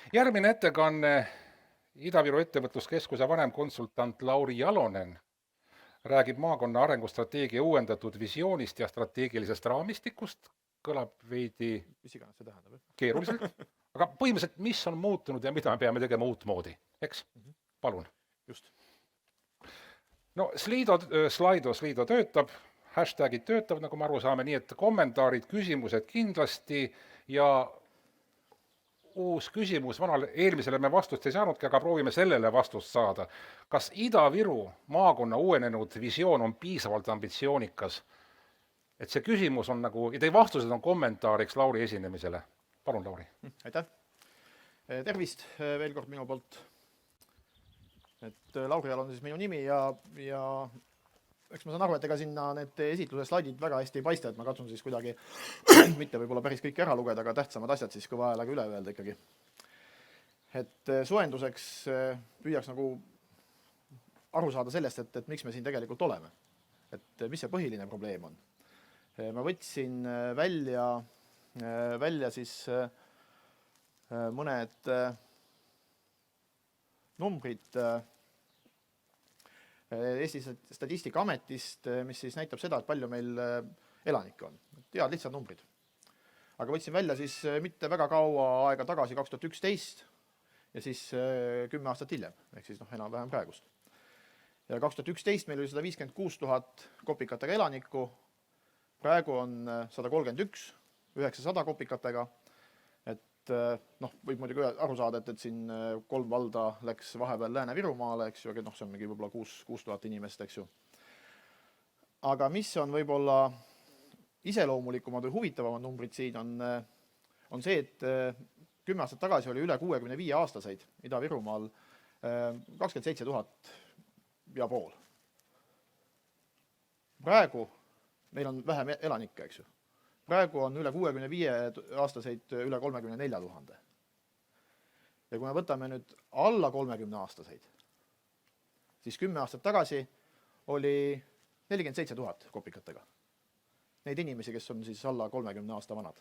Järgmine ettekanne Ida-Viru ettevõtluskeskuse vanemkonsultant Lauri Jalonen räägib maakonna arengustrateegia uuendatud visioonist ja strateegilisest raamistikust. Kõlab veidi Mis iganes see tähendab? keeruliselt, aga põhimõtteliselt, mis on muutunud ja mida me peame tegema uutmoodi, eks? Palun. Just. No Slido töötab, hashtagid töötab, nagu me aru saame, nii et kommentaarid, küsimused kindlasti ja uus küsimus, eelmisele me vastust ei saanudki, aga proovime sellele vastust saada. Kas Ida-Viru maakonna uuenenud visioon on piisavalt ambitsioonikas? Et see küsimus on nagu, ja teie vastused on kommentaariks Lauri esinemisele. Palun, Lauri. Aitäh. Tervist veel kord minu poolt. Lauri Jalonen on siis minu nimi ja eks ma saan aru, et ega sinna need esitluse slaidid väga hästi ei paista, et ma katsun siis kuidagi mitte võib-olla päris kõik ära lugeda, aga tähtsamad asjad siis kõva häälega üle öelda ikkagi. Et soenduseks püüaks nagu aru saada sellest, et miks me siin tegelikult oleme. Et mis see põhiline probleem on. Ma võtsin välja siis mõned numbrid Eesti Statistikaametist, mis siis näitab seda, et palju meil elanikke on. Tead, lihtsad numbrid. Aga võtsin välja siis mitte väga kaua aega tagasi, 2011 ja siis 10 aastat hiljem, ehk siis enam-vähem praegust. Ja 2011 meil oli 156 000 kopikatega elanikku, praegu on 131 900 kopikatega. Võib muidugi aru saada, et siin 3 valda läks vahepeal Lääne-Virumaale, eks ju, aga see on mingi võib-olla 6000 inimest, eks ju. Aga mis on võib-olla iseloomulikumad või huvitavamad numbrid siin on see, et 10 aastat tagasi oli üle 65 aastaseid Ida-Virumaal 27 000 ja pool. Praegu meil on vähem elanikke, eks ju. Praegu on üle 65 aastaseid üle 34 000. Ja kui me võtame nüüd alla 30 aastaseid, siis 10 aastat tagasi oli 47 000 kopikatega. Neid inimesi, kes on siis alla 30 aasta vanad.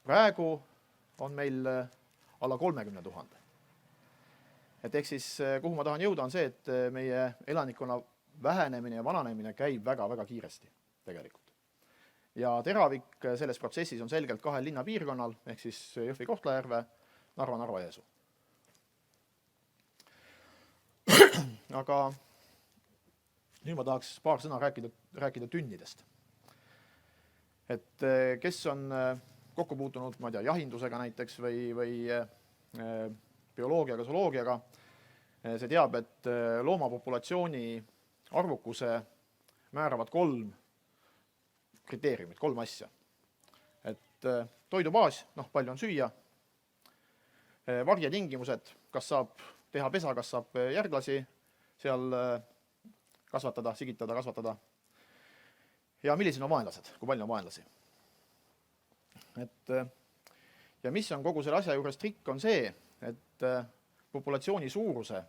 Praegu on meil alla 30 000. Et ehk siis, kuhu ma tahan jõuda, on see, et meie elanikkonna vähenemine ja vananemine käib väga-väga kiiresti tegelikult. Ja teravik selles protsessis on selgelt 2 linnapiirkonnal, ehk siis Jõhvi Kohtla-Järve, Narva-Jõesuu. Aga nüüd ma tahaks paar sõna rääkida tünnidest. Et kes on kokku puutunud, ma ei tea, jahindusega näiteks või bioloogiaga, zooloogiaga, see teab, et loomapopulatsiooni arvukuse määravad 3 kriteeriumid, 3 asja. Et toidubaas, palju on süüa, varjetingimused, kas saab teha pesa, kas saab järglasi seal kasvatada, sigitada, kasvatada. Ja millised on vaenlased, kui palju on vaenlasi. Ja mis on kogu selle asja juures trikk on see, et populatsiooni suuruse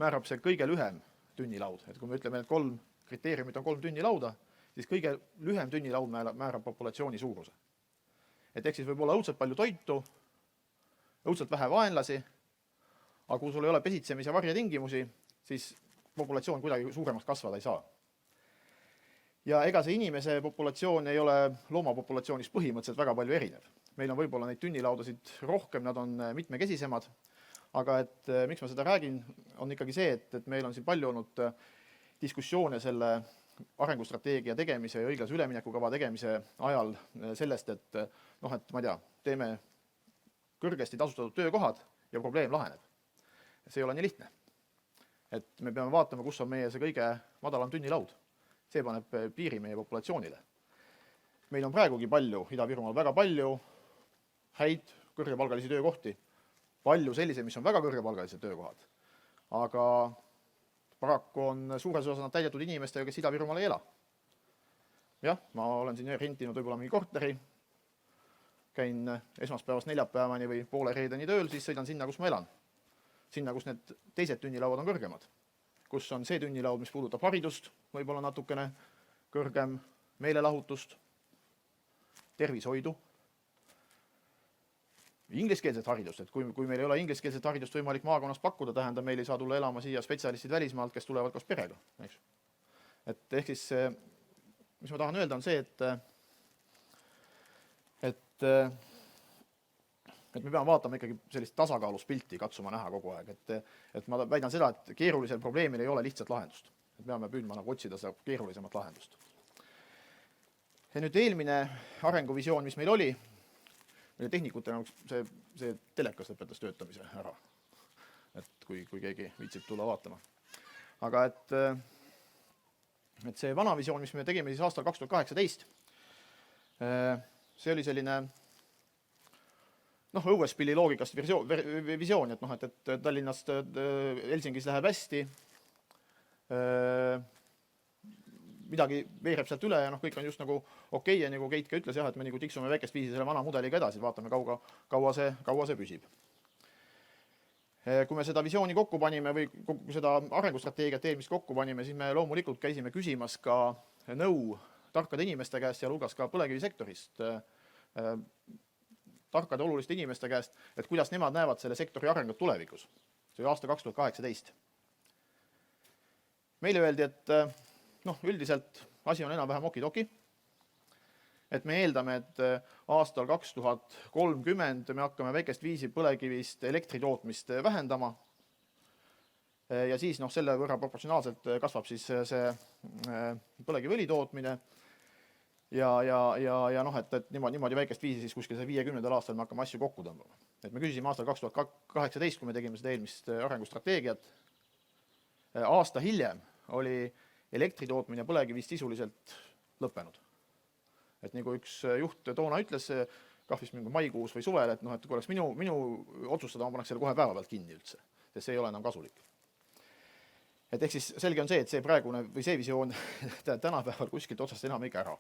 määrab see kõige lühem tünnilaud. Et kui me ütleme, et 3 kriteeriumid on 3 tünnilauda, siis kõige lühem tünnilaud määrab populatsiooni suuruse. Et ehk siis võib olla õudselt palju toitu, õudselt vähe vaenlasi, aga kui sul ei ole pesitsemis- ja varjetingimusi, siis populatsioon kuidagi suuremaks kasvada ei saa. Ja ega see inimese populatsioon ei ole loomapopulatsioonist põhimõtteliselt väga palju erinev. Meil on võib-olla neid tünnilaudasid rohkem, nad on mitmekesisemad, aga et miks ma seda räägin, on ikkagi see, et meil on siin palju olnud diskussioone selle arengustrateegia tegemise ja õiglase üleminekukava tegemise ajal sellest, et ma ei tea, teeme kõrgesti tasustatud töökohad ja probleem laheneb. See ei ole nii lihtne. Et me peame vaatama, kus on meie see kõige madalam tünnilaud. See paneb piiri meie populatsioonile. Meil on praegugi palju, Ida-Virumaal väga palju häid kõrgepalgalisi töökohti. Palju selliseid, mis on väga kõrgepalgalised töökohad. Aga paraku on suures osas nad täidetud inimestega, kes Ida-Virumaal ei ela. Jah, ma olen siin rentinud võib-olla mingi korteri, käin esmaspäevast neljapäevani või poole reedeni tööl, siis sõidan sinna, kus ma elan. Sinna, kus need teised tünnilauad on kõrgemad. Kus on see tünnilaud, mis puudutab haridust, võib-olla natukene kõrgem, meelelahutust, tervishoidu. ingliskeelset haridust, et kui meil ei ole ingliskeelset haridust võimalik maakonnas pakkuda, tähendab, meil ei saa tulla elama siia spetsialistid välismaalt, kes tulevad koos perega, eks. Et ehk siis, mis ma tahan öelda, on see, et me peame vaatama ikkagi sellist tasakaalus pilti, katsuma näha kogu aeg, et ma väidan seda, et keerulisel probleemil ei ole lihtsat lahendust. Et peame püüdma nagu otsida seda keerulisemat lahendust. Ja nüüd eelmine arenguvisioon, mis meil oli, meie tehnikutena see telekas lõpetas töötamise ära. Et kui keegi viitsib tulla vaatama. Aga et see vana visioon, mis me tegime siis aastal 2018, see oli selline õuespilli loogikast visioon, et Tallinnast Helsingis läheb hästi, midagi veereb sealt üle ja kõik on just nagu okei, ja nagu Keit ka ütles, et me nagu tiksume väikest viisi selle vana mudeliga edasi, vaatame kaua see püsib. Kui me seda visiooni kokku panime või seda arengustrateegiat eelmist kokku panime, siis me loomulikult käisime küsimas ka nõu tarkade inimeste käest, sealhulgas ka põlevkivisektorist, tarkade oluliste inimeste käest, et kuidas nemad näevad selle sektori arengut tulevikus. See oli aasta 2018. Meile öeldi, et üldiselt asi on enam-vähem okidoki, et me eeldame, et aastal 2030 me hakkame väikest viisi põlevkivist elektritootmist vähendama ja siis selle võrra proportsionaalselt kasvab siis see põlevkiviõli tootmine ja et niimoodi väikest viisi siis kuskil see 50. aastal me hakkame asju kokku tõmbama. Et me küsisime aastal 2018, kui me tegime seda eelmist arengustrateegiat. Aasta hiljem oli elektritootmine põlevkivist sisuliselt lõppenud. Et nagu üks juht toona ütles, kahvis mingi maikuus või suvel, et kui oleks minu otsustada, ma paneks selle kohe päeva pealt kinni üldse, sest see ei ole enam kasulik. Et ehk siis selge on see, et see praegune või see visioon tänapäeval kuskilt otsast enam ikka ära.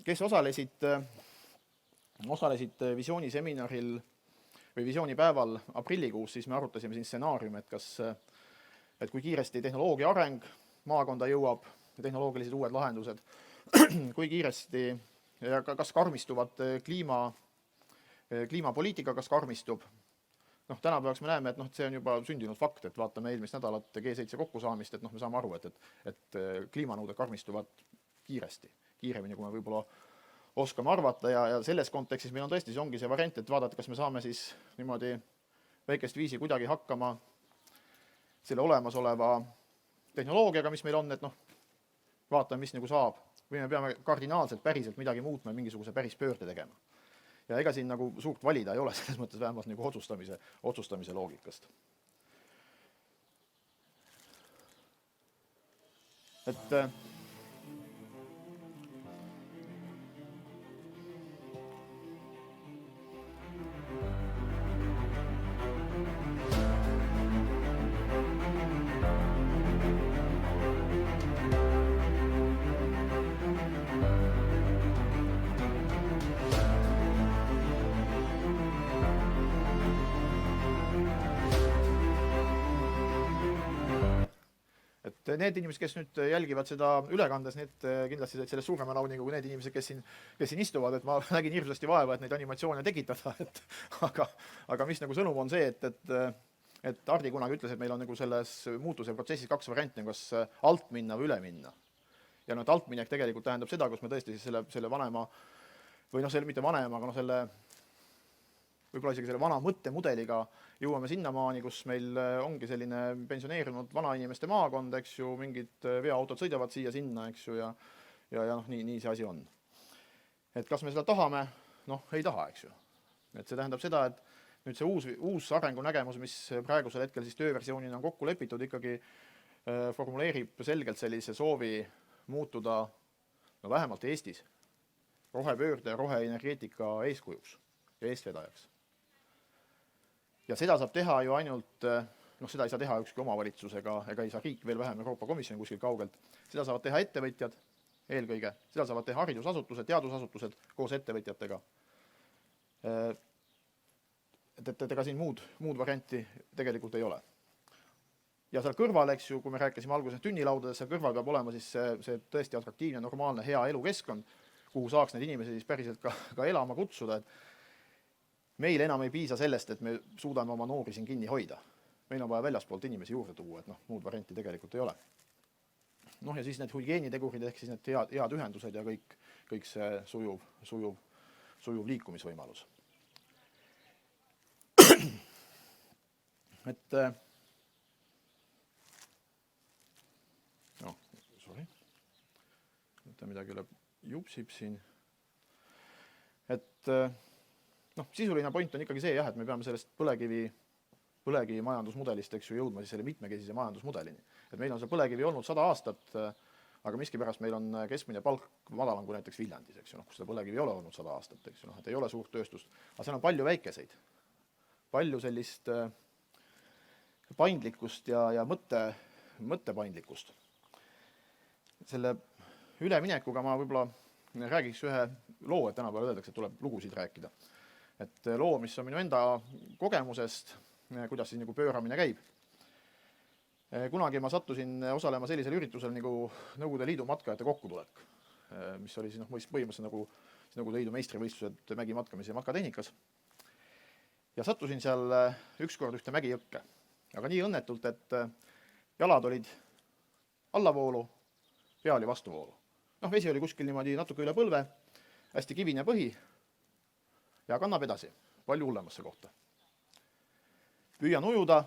Kes osalesid visiooniseminaril või visioonipäeval aprillikuus, siis me arutasime siin stsenaariumi, et kui kiiresti tehnoloogia areng maakonda jõuab, tehnoloogilised uued lahendused, kui kiiresti ja kas karmistuvad kliimapoliitika, kas karmistub. Tänapäevaks me näeme, et see on juba sündinud fakt, et vaatame eelmist nädalat G7 kokkusaamist, et me saame aru, et kliimanõuded karmistuvad kiiresti, kiiremini, kui me võib-olla oskame arvata ja selles kontekstis meil on tõesti, see ongi see variant, et vaadata, kas me saame siis niimoodi väikest viisi kuidagi hakkama selle olemasoleva tehnoloogiaga, mis meil on, et vaatame, mis nagu saab, või me peame kardinaalselt päriselt midagi muutma ja mingisuguse päris pöörde tegema. Ja ega siin nagu suurt valida ei ole, selles mõttes vähemalt nagu otsustamise loogikast. Et need inimesed, kes nüüd jälgivad seda ülekandes, need kindlasti said sellest suurema naudingu kui need inimesed, kes siin istuvad, et ma nägin hirmsasti vaeva, et neid animatsioone tekitada, aga mis nagu sõnum on see, et Hardi kunagi ütles, et meil on nagu selles muutuse protsessis kaks varianti, kas alt minna või üle minna. Ja alt minek tegelikult tähendab seda, kus me tõesti siis selle vanema, või selle mitte vanema, aga selle võib-olla isegi selle vana mõttemudeliga jõuame sinnamaani, kus meil ongi selline pensioneerunud vanainimeste maakond, eks ju, mingid veoautod sõidavad siia-sinna, eks ju, ja nii see asi on. Et kas me seda tahame? Ei taha, eks ju. Et see tähendab seda, et nüüd see uus arengunägemus, mis praegusel hetkel siis tööversioonina on kokku lepitud, ikkagi formuleerib selgelt sellise soovi muutuda, vähemalt Eestis, rohepöörde ja roheenergeetika eeskujuks ja eestvedajaks. Ja seda saab teha ju ainult, seda ei saa teha ükski omavalitsus ega ei saa riik, veel vähem Euroopa Komisjon kuskil kaugelt. Seda saavad teha ettevõtjad eelkõige, seda saavad teha haridusasutused, teadusasutused koos ettevõtjatega. Et ega siin muud varianti tegelikult ei ole. Ja seal kõrval, eks ju, kui me rääkisime alguses tünnilaudades, seal kõrval peab olema siis see tõesti atraktiivne, normaalne, hea elukeskkond, kuhu saaks need inimesi siis päriselt ka elama kutsuda. meil enam ei piisa sellest, et me suudame oma noori siin kinni hoida. Meil on vaja väljaspoolt inimesi juurde tuua, et muud varianti tegelikult ei ole. Ja siis need hügieenitegurid ehk siis need head ühendused ja kõik see sujuv liikumisvõimalus. Midagi üle jupsib siin. Sisuline point on ikkagi see, et me peame sellest põlevkivi majandusmudelist jõudma siis selle mitmekesise majandusmudelini. Et meil on see põlevkivi olnud 100 aastat, aga miskipärast meil on keskmine palk madalam kui näiteks Viljandis, kus seda põlevkivi ei ole olnud 100 aastat, et ei ole suurt tööstust, aga seal on palju väikeseid, palju sellist paindlikkust ja mõttepaindlikkust. Selle üleminekuga ma võib-olla räägiks ühe loo, et tänapäeval öeldakse, et tuleb lugusid rääkida. Et loo, mis on minu enda kogemusest, kuidas siis nagu pööramine käib. Kunagi ma sattusin osalema sellisel üritusel nagu Nõukogude Liidu matkajate kokkutulek, mis oli siis põhimõtteliselt nagu Nõukogude Liidu meistrivõistlused mägimatkamise ja matkatehnikas. Ja sattusin seal ükskord ühte mägijõkke, aga nii õnnetult, et jalad olid allavoolu, pea oli vastuvoolu. Vesi oli kuskil niimoodi natuke üle põlve, hästi kivine põhi ja kannab edasi, palju hullemasse kohta. Püüan ujuda,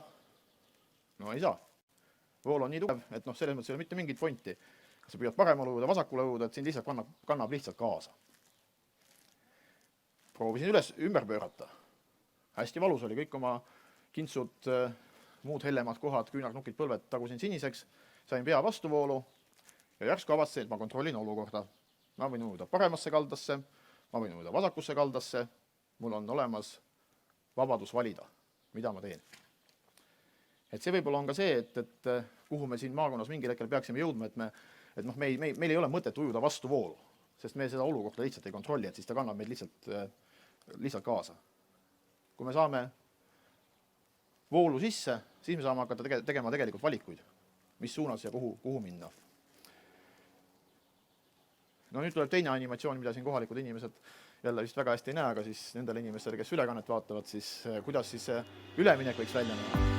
ei saa. Vool on nii tugev, et selles mõttes ei ole mitte mingit pointi. Kas sa püüad paremale ujuda, vasakule ujuda, et siin lihtsalt kannab lihtsalt kaasa. Proovisin ümber pöörata. Hästi valus oli, kõik oma kintsud, muud hellemad kohad, küünarnukid, põlved tagusin siniseks, sain pea vastuvoolu. Ja järsku avastasin, et ma kontrollin olukorda. Ma võin ujuda paremasse kaldasse, ma võin ujuda vasakusse kaldasse, mul on olemas vabadus valida, mida ma teen. Et see võib-olla on ka see, et kuhu me siin maakonnas mingil hetkel peaksime jõudma, et meil ei ole mõtet ujuda vastuvoolu, sest me seda olukorda lihtsalt ei kontrolli, et siis ta kannab meid lihtsalt kaasa. Kui me saame voolu sisse, siis me saame hakata tegema tegelikult valikuid, mis suunas ja kuhu minna. Nüüd tuleb teine animatsioon, mida siin kohalikud inimesed jälle vist väga hästi ei näe, aga siis nendele inimestele, kes ülekannet vaatavad, siis kuidas siis see üleminek võiks välja näha.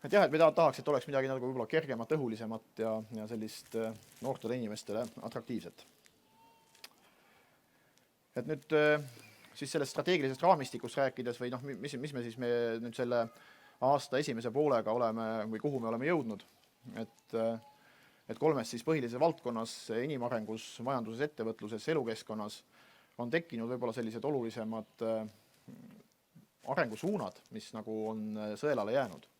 Et jah, et me tahaks, et oleks midagi nagu võib-olla kergemat, õhulisemat ja sellist noortele inimestele atraktiivset. Et nüüd siis sellest strateegilisest raamistikust rääkides või mis me siis nüüd selle aasta esimese poolega oleme või kuhu me oleme jõudnud, et kolmes siis põhilises valdkonnas, inimarengus, majanduses, ettevõtluses, elukeskkonnas on tekkinud võib-olla sellised olulisemad arengusuunad, mis nagu on sõelale jäänud.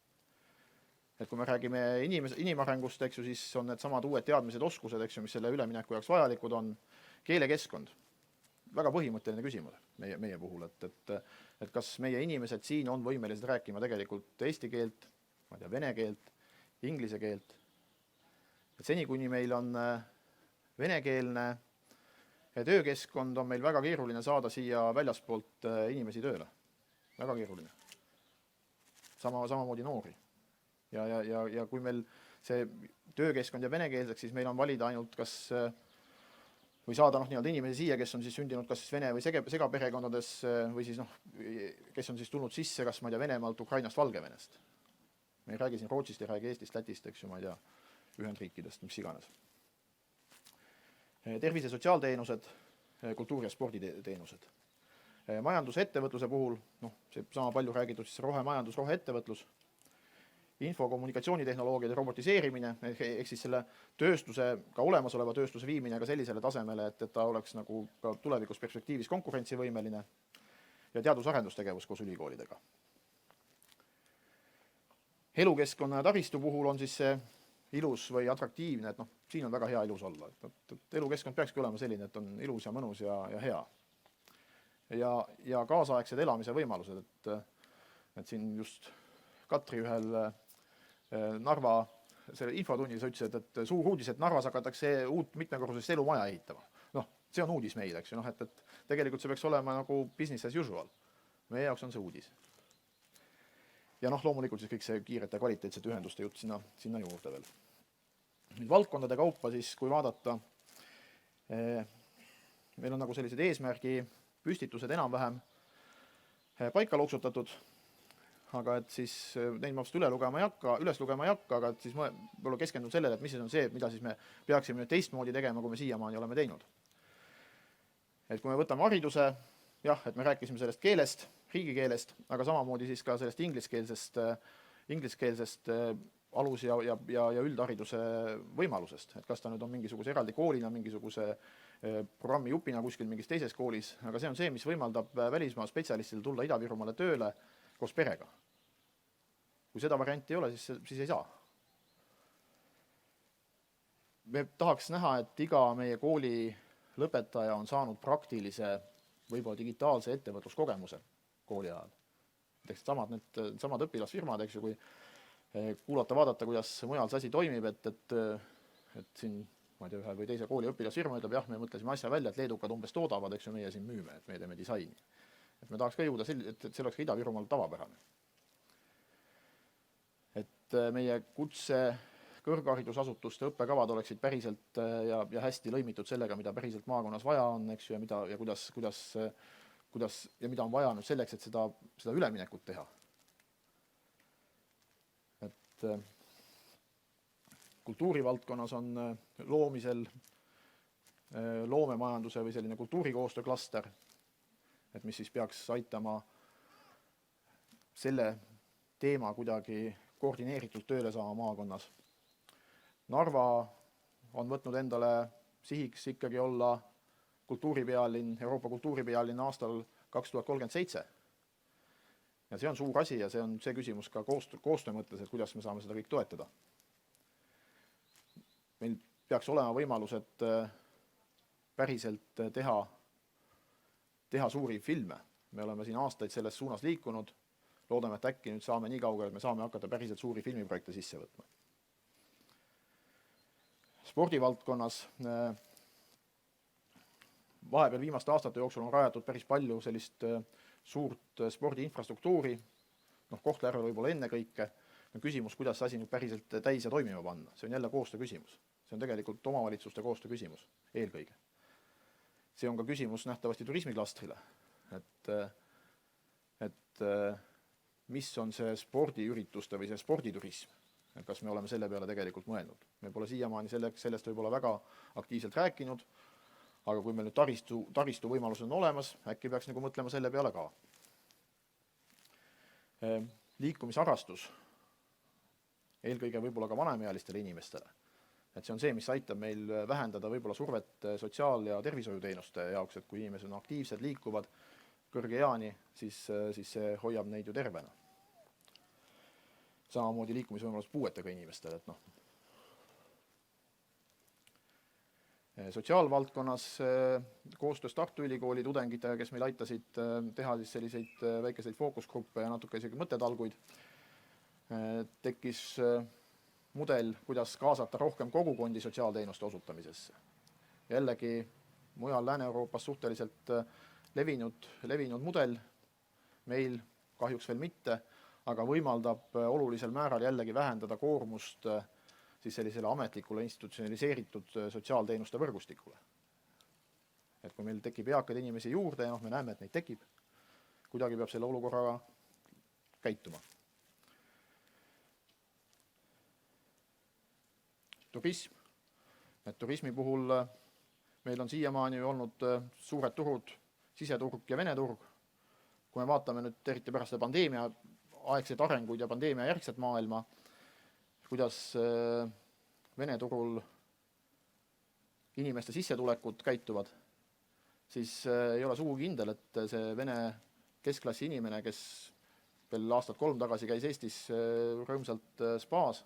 Et kui me räägime inimarengust, siis on need samad uued teadmised, oskused, mis selle ülemineku jaoks vajalikud on. Keelekeskkond. Väga põhimõtteline küsimus meie puhul, et kas meie inimesed siin on võimelised rääkima tegelikult eesti keelt, vene keelt, inglise keelt. Et seni, kuni meil on venekeelne töökeskkond, on meil väga keeruline saada siia väljaspoolt inimesi tööle. Väga keeruline. Samamoodi noori. Ja kui meil see töökeskkond ja venekeelseks, siis meil on valida ainult kas või saada inimesi siia, kes on siis sündinud kas vene või segaperekondades või siis kes on siis tulnud sisse kas Venemaalt, Ukrainast, Valgevenest. Me ei räägi siin Rootsist, ei räägi Eestist, Lätist, Ühendriikidest, mis iganes. Tervise- sotsiaalteenused, kultuuri- ja sporditeenused. Majanduse ettevõtluse puhul, see sama palju räägitud siis rohemajandus, roheettevõtlus. Info- kommunikatsioonitehnoloogiade robotiseerimine, ehk siis selle tööstuse, ka olemasoleva tööstuse viimine ka sellisele tasemele, et ta oleks nagu ka tulevikus perspektiivis konkurentsivõimeline ja teadus- arendustegevus koos ülikoolidega. elukeskkonna ja taristu puhul on siis see ilus või atraktiivne, et siin on väga hea ilus olla. Et elukeskkond peakski olema selline, et on ilus ja mõnus ja hea. Ja kaasaegsed elamise võimalused, et siin just Katri ühel Narva selle infotunnis ütles, et suur uudis, et Narvas hakatakse uut mitmekorruselist elumaja ehitama. See on uudis meil, eks ju, et tegelikult see peaks olema nagu business as usual. Meie jaoks on see uudis. Ja loomulikult siis kõik see kiirete kvaliteetsete ühenduste jutt sinna juurde veel. Nüüd valdkondade kaupa siis, kui vaadata, meil on nagu sellised eesmärgi püstitused enam-vähem paika loksutatud, aga et siis neid ma vast üles lugema ei hakka, aga et siis ma võib-olla keskendun sellele, et mis on see, mida siis me peaksime nüüd teistmoodi tegema, kui me siiamaani oleme teinud. Et kui me võtame hariduse, jah, et me rääkisime sellest keelest, riigikeelest, aga samamoodi siis ka sellest ingliskeelsest alus- ja üldhariduse võimalusest, et kas ta nüüd on mingisuguse eraldi koolina, mingisuguse programmi jupina kuskil mingis teises koolis, aga see on see, mis võimaldab välismaa spetsialistil tulla Ida-Virumaale tööle koos perega. Kui seda varianti ei ole, siis ei saa. Me tahaks näha, et iga meie kooli lõpetaja on saanud praktilise, võib-olla digitaalse ettevõtluskogemuse kooli ajal. Samad õpilasfirmad, eks ju, kui kuulata-vaadata, kuidas mujal see asi toimib, et siin, ma ei tea, ühe või teise kooli õpilasfirma ütleb, jah, me mõtlesime asja välja, et leedukad umbes toodavad, eks ju, meie siin müüme, et me teeme disaini. Et me tahaks ka jõuda, et see oleks ka Ida-Virumaal tavapärane. Et meie kutse kõrgharidusasutuste õppekavad oleksid päriselt ja hästi lõimitud sellega, mida päriselt maakonnas vaja on, eks ju, ja kuidas ja mida on vaja nüüd selleks, et seda üleminekut teha. Et kultuurivaldkonnas on loomisel loomemajanduse või selline kultuurikoostööklaster, et mis siis peaks aitama selle teema kuidagi koordineeritult tööle saama maakonnas. Narva on võtnud endale sihiks ikkagi olla kultuuripealinn, Euroopa kultuuripealinn aastal 2037. Ja see on suur asi ja see on see küsimus ka koostöö mõttes, et kuidas me saame seda kõik toetada. Meil peaks olema võimalused päriselt teha suuri filme. Me oleme siin aastaid selles suunas liikunud. Loodame, et äkki nüüd saame nii kaugele, et me saame hakata päriselt suuri filmiprojekte sisse võtma. Spordivaldkonnas vahepeal viimaste aastate jooksul on rajatud päris palju sellist suurt spordiinfrastruktuuri, Kohtla-Järvel võib-olla ennekõike. Küsimus, kuidas see asi nüüd päriselt täis ja toimima panna. See on jälle koostöö küsimus. See on tegelikult omavalitsuste koostöö küsimus eelkõige. See on ka küsimus nähtavasti turismiklastrile, et mis on see spordiürituste või see sporditurism. Et kas me oleme selle peale tegelikult mõelnud. Me pole siiamaani sellest võib-olla väga aktiivselt rääkinud, aga kui meil nüüd taristu võimalused on olemas, äkki peaks nagu mõtlema selle peale ka. Liikumisharrastus, eelkõige võib-olla ka vanemealistele inimestele. Et see on see, mis aitab meil vähendada võib-olla survet sotsiaal- ja tervishoiuteenuste jaoks, et kui inimesed on aktiivsed, liikuvad kõrge eani, siis see hoiab neid ju tervena. Samamoodi liikumisvõimalus puuetega inimestele. Sotsiaalvaldkonnas koostöös Tartu Ülikooli tudengitega, kes meil aitasid teha siis selliseid väikeseid fookusgruppe ja natuke isegi mõttetalguid, tekkis mudel, kuidas kaasata rohkem kogukondi sotsiaalteenuste osutamisesse. Jällegi mujal Lääne-Euroopas suhteliselt levinud mudel, meil kahjuks veel mitte, aga võimaldab olulisel määral jällegi vähendada koormust siis sellisele ametlikule institutsionaliseeritud sotsiaalteenuste võrgustikule. Et kui meil tekib eakaid inimesi juurde ja me näeme, et neid tekib, kuidagi peab selle olukorraga käituma. Turism. Turismi puhul meil on siiamaani olnud suured turud, siseturg ja Vene turg. Kui me vaatame nüüd eriti pärast pandeemia aegseid arenguid ja pandeemia järgset maailma, kuidas Vene turul inimeste sissetulekud käituvad, siis ei ole sugugi kindel, et see Vene keskklassi inimene, kes veel aastat 3 tagasi käis Eestis rõõmsalt spaas,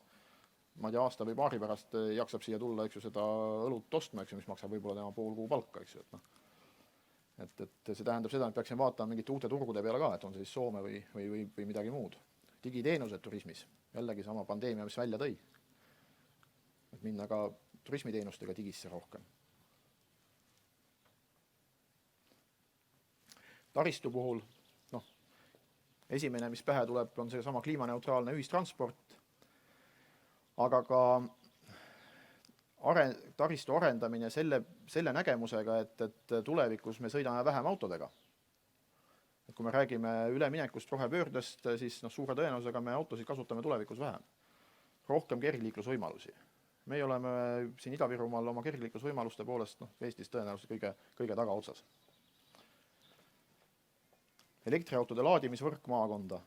ma ei tea, aasta või paari pärast jaksab siia tulla, eks ju, seda õlut ostma, eks ju, mis maksab võib-olla tema pool kuu palka, eks ju, et noh. Et see tähendab seda, et peaksime vaatama mingite uute turgude peale ka, et on see siis Soome või midagi muud. Digiteenused turismis, jällegi sama pandeemia, mis välja tõi. Et minna ka turismiteenustega digisse rohkem. Taristu puhul, noh, esimene, mis pähe tuleb, on see sama kliimaneutraalne ühistransport, aga ka taristu arendamine selle nägemusega, et tulevikus me sõidame vähem autodega. Et kui me räägime üleminekust rohepöördest, siis suure tõenäosusega me autosid kasutame tulevikus vähem. Rohkem kergliiklusvõimalusi. Me oleme siin Ida-Virumaal oma kergliiklusvõimaluste poolest Eestis tõenäoliselt kõige tagaotsas. Elektriautode laadimisvõrk maakonda.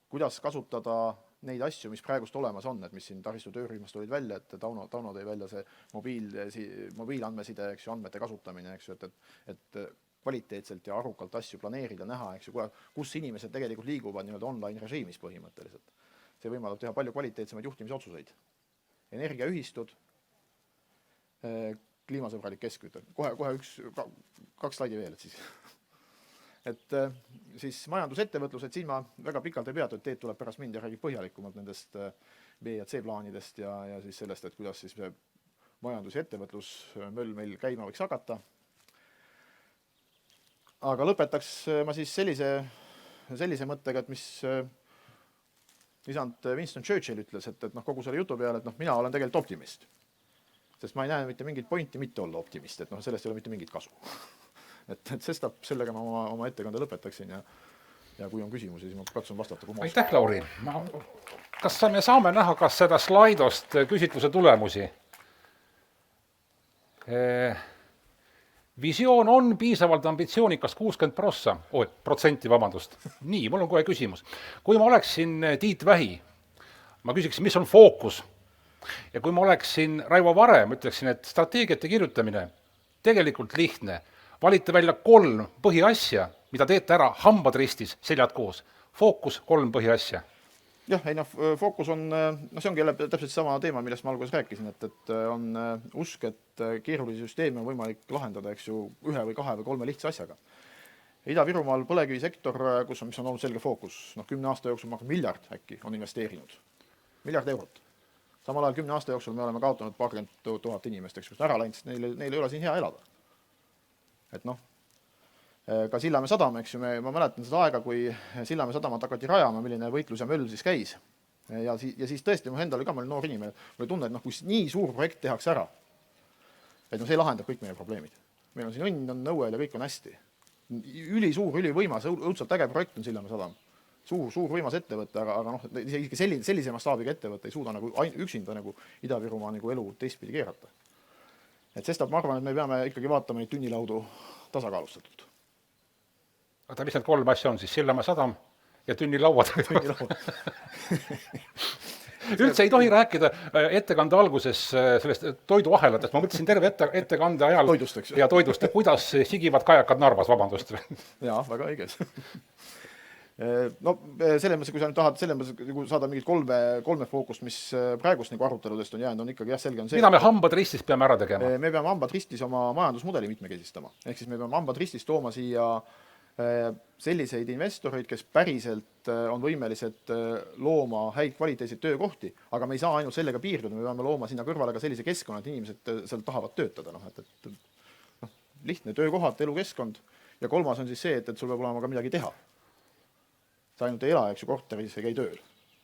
Kuidas kasutada neid asju, mis praegust olemas on, et mis siin taristu töörühmast olid välja, et Tauno tõi välja see mobiilandmeside, eks ju, andmete kasutamine, eks ju, et kvaliteetselt ja arukalt asju planeerida, näha, eks ju, kus inimesed tegelikult liiguvad nii-öelda online režiimis põhimõtteliselt. See võimaldab teha palju kvaliteetsemaid juhtimisotsuseid. Energiaühistud, kliimasõbralik keskküte. Kohe kaks slaidi veel, et siis. Et siis majandusettevõtlus, et siin ma väga pikalt ei peatu, et Teet tuleb pärast mind ja räägib põhjalikumalt nendest B ja C plaanidest ja siis sellest, et kuidas siis majandus- ja ettevõtlusmöll meil käima võiks hakata. Aga lõpetaks ma siis sellise mõttega, et mis isand Winston Churchill ütles, et kogu selle jutu peale, et mina olen tegelikult optimist. Sest ma ei näe mitte mingit pointi mitte olla optimist, et sellest ei ole mitte mingit kasu. Et sestap sellega ma oma ettekande lõpetaksin ja kui on küsimusi, siis ma katsun vastata. Aitäh, Lauri! Kas me saame näha, kas seda slaidost küsitluse tulemusi? Visioon on piisavalt ambitsioonikas 60%, vabandust. Nii, mul on kohe küsimus. Kui ma oleksin Tiit Vähi, ma küsiksin, mis on fookus? Ja kui ma oleksin Raivo Vare, ma ütleksin, et strateegiate kirjutamine tegelikult lihtne. Valite välja 3 põhiasja, mida teete ära hambad ristis, seljad koos. Fookus 3 põhiasja. Jah, fookus on, see ongi jälle täpselt sama teema, millest ma alguses rääkisin, et on usk, et keerulisi süsteemi on võimalik lahendada, eks ju, 1 või 2 või 3 lihtsa asjaga. Ida-Virumaal põlevkivisektor, mis on olnud selge fookus, 10 aasta jooksul miljard äkki on investeerinud. Miljard eurot. Samal ajal 10 aasta jooksul me oleme kaotanud 20,000 inimest, eks, ära läinud, sest neil ei ole siin hea elada. Et ka Sillamäe sadam, eks ju, ma mäletan seda aega, kui Sillamäe sadamat hakati rajama, milline võitlus ja möll siis käis. Ja siis tõesti, ma endal ka, ma olin noor inimene, ma olin tunne, et kui nii suur projekt tehakse ära, et see lahendab kõik meie probleemid. Meil on siin õnn, on nõuel ja kõik on hästi. Ülisuur, ülivõimas, õudselt äge projekt on Sillamäe sadam. Suur võimas ettevõte, aga isegi sellise mastaabiga ettevõte ei suuda üksinda Ida-Virumaa elu teistpidi keerata. Et sestap ma arvan, et me peame ikkagi vaatama neid tünnilaudu tasakaalustatult. Aga mis need 3 asja on siis? Sillamäe sadam ja tünnilauad. Üldse ei tohi rääkida ettekande alguses sellest toiduahelatest. Ma mõtlesin terve ettekande ajal toidust, kuidas sigivad kajakad Narvas, vabandust. Jaa, väga õiges. Selles mõttes, kui sa nüüd tahad saada mingit 3 fookust, mis praegust aruteludest on jäänud, on ikkagi selge on see. Mida me hambad ristis peame ära tegema? Me peame hambad ristis oma majandusmudeli mitmekesistama. Ehk siis me peame hambad ristis tooma siia selliseid investoreid, kes päriselt on võimelised looma häid kvaliteetseid töökohti, aga me ei saa ainult sellega piirduda, me peame looma sinna kõrvale ka sellise keskkonna, et inimesed seal tahavad töötada. Lihtne töökohad, elukeskkond ja 3. on siis see, et sul peab olema ka midagi teha. Sa ainult ei ela, eks ju, korteris ja käi tööl.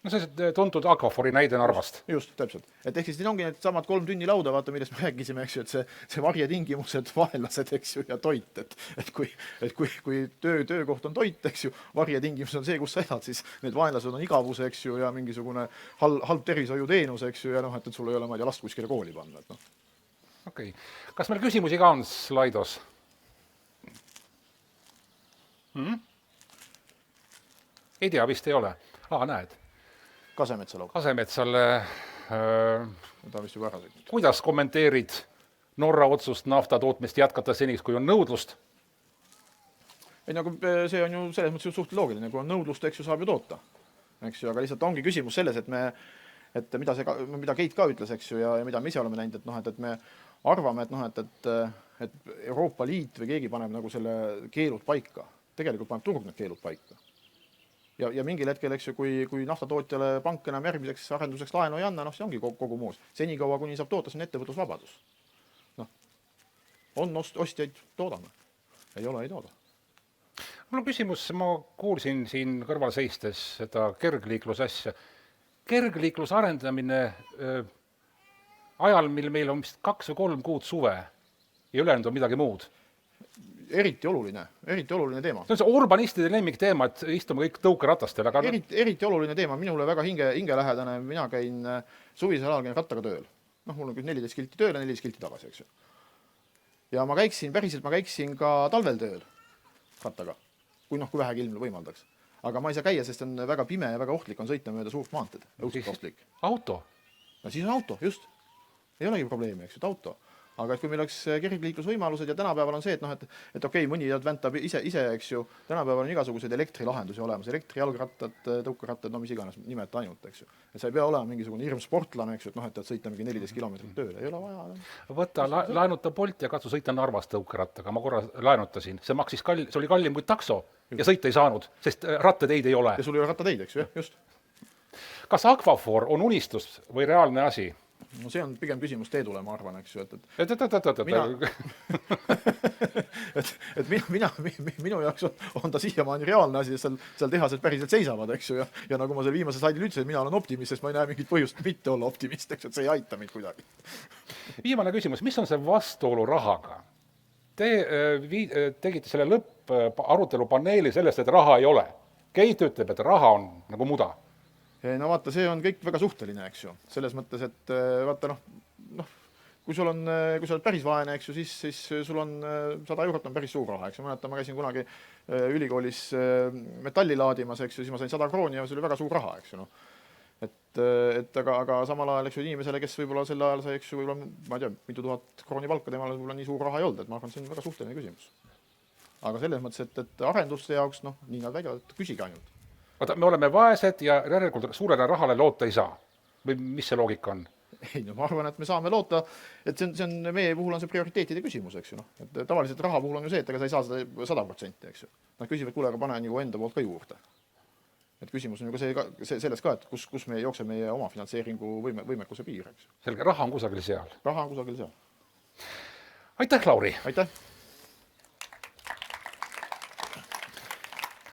See tuntud Aquafori näide Narvast. Just, täpselt. Et ehk siis ongi need samad 3 tünnilauda, vaata, millest me rääkisime, eks ju, et see varjetingimused, vaenlased, eks ju, ja toit. Et kui töökoht on toit, eks ju, varjetingimus on see, kus sa elad, siis need vaenlased on igavus, eks ju, ja mingisugune halb tervishoiuteenus, eks ju, ja et sul ei ole, ma ei tea, last kuskile kooli panna. Okei. Kas meil küsimusi ka on slaidos? Ei tea, vist ei ole. Näed. Kasemetsale. Ta vist juba ära sõitnud. Kuidas kommenteerid Norra otsust nafta tootmist jätkata seniks, kui on nõudlust? ei, nagu see on ju selles mõttes suht loogiline, kui on nõudlust, eks ju, saab ju toota. Eks ju, aga lihtsalt ongi küsimus selles, et mida Keit ka ütles, eks ju, ja mida me ise oleme näinud, et noh, et me arvame, et Euroopa Liit või keegi paneb nagu selle keelud paika. Tegelikult paneb turg need keelud paika. Ja mingil hetkel, eks ju, kui naftatootjale pank enam järgmiseks arenduseks laenu ei anna, noh, see ongi kogu muus. Senikaua, kuni saab toota, see on ettevõtlusvabadus. Noh, on ostjaid, toodame. Ei ole, ei tooda. Mul on küsimus, ma kuulsin siin kõrval seistes seda kergliiklusasja. Kergliiklus arendamine ajal, mil meil on vist 2 või 3 kuud suve ja ülejäänud on midagi muud. Eriti oluline teema. See on see urbanistide lemmik teema, et istume kõik tõukeratastele. Aga eriti oluline teema, minule väga hingelähedane, mina käin suvisel ajal käin rattaga tööl. Noh, mul on 14 kilti tööl ja 14 kilti tagasi, eks ju. Ja ma käiksin ka talvel tööl rattaga, kui vähegi ilm võimaldaks. Aga ma ei saa käia, sest on väga pime ja väga ohtlik on sõita mööda suurt maanteed. Õudselt ohtlik. Auto? No siis on auto, just. Ei olegi probleemi, eks ju, auto. Aga kui meil oleks kergliiklusvõimalused ja tänapäeval on see, et okei, mõni väntab ise, eks ju, tänapäeval on igasuguseid elektrilahendusi olemas, elektrijalgrattad, tõukerattad, no mis iganes nimet ainult, eks ju. Et sa ei pea olema mingisugune hirm sportlane, eks ju, et sõita mingi 14 kilomeetrit tööle, ei ole vaja. Võta, laenuta Bolt ja katsu sõita Narvas tõukerattaga, ma korra laenutasin, see oli kallim kui takso ja sõita ei saanud, sest rattateid ei ole. Ja sul ei ole rattateid, eks ju, just. Kas Aquaphor on unistus või reaalne asi? No see on pigem küsimus Teedule, ma arvan, eks ju, et minu jaoks on ta siiamaani reaalne asi, seal tehased päriselt seisavad, eks ju, ja nagu ma selle viimase slaidil ütlesin, et mina olen optimist, sest ma ei näe mingit põhjust mitte olla optimist, eks, et see ei aita meid kuidagi. Viimane küsimus, mis on see vastuolu rahaga? Te tegite selle lõpparutelu paneeli sellest, et raha ei ole. Keit ütleb, et raha on nagu muda. No vaata, see on kõik väga suhteline, eks ju. Selles mõttes, et vaata, kui sa oled päris vaene, eks ju, siis sul on 100 eurot on päris suur raha, eks ju. Ma käisin kunagi ülikoolis metalli laadimas, eks ju, siis ma sain 100 krooni ja see oli väga suur raha, eks ju. Aga samal ajal, eks ju, inimesele, kes võib-olla sel ajal sai, eks ju, võib-olla, ma ei tea, mitu tuhat krooni palka, temal võib-olla nii suur raha ei olnud, et ma arvan, see on väga suhteline küsimus. Aga selles mõttes, et arenduste jaoks, nii nad väidavad, et küsige ainult. Vaata, me oleme vaesed ja järelikult suurele rahale loota ei saa. Või mis see loogika on? Ei, ma arvan, et me saame loota, et see on meie puhul on see prioriteetide küsimus, eks ju. Et tavaliselt raha puhul on ju see, et ega sa ei saa seda 100%, eks ju. Nad küsivad, kuule, aga pane nagu enda poolt ka juurde. Et küsimus on ju ka selles ka, et kus me jookseb meie oma finantseeringu võimekuse piir, eks ju. Selge, raha on kusagil seal. Raha on kusagil seal. Aitäh, Lauri! Aitäh!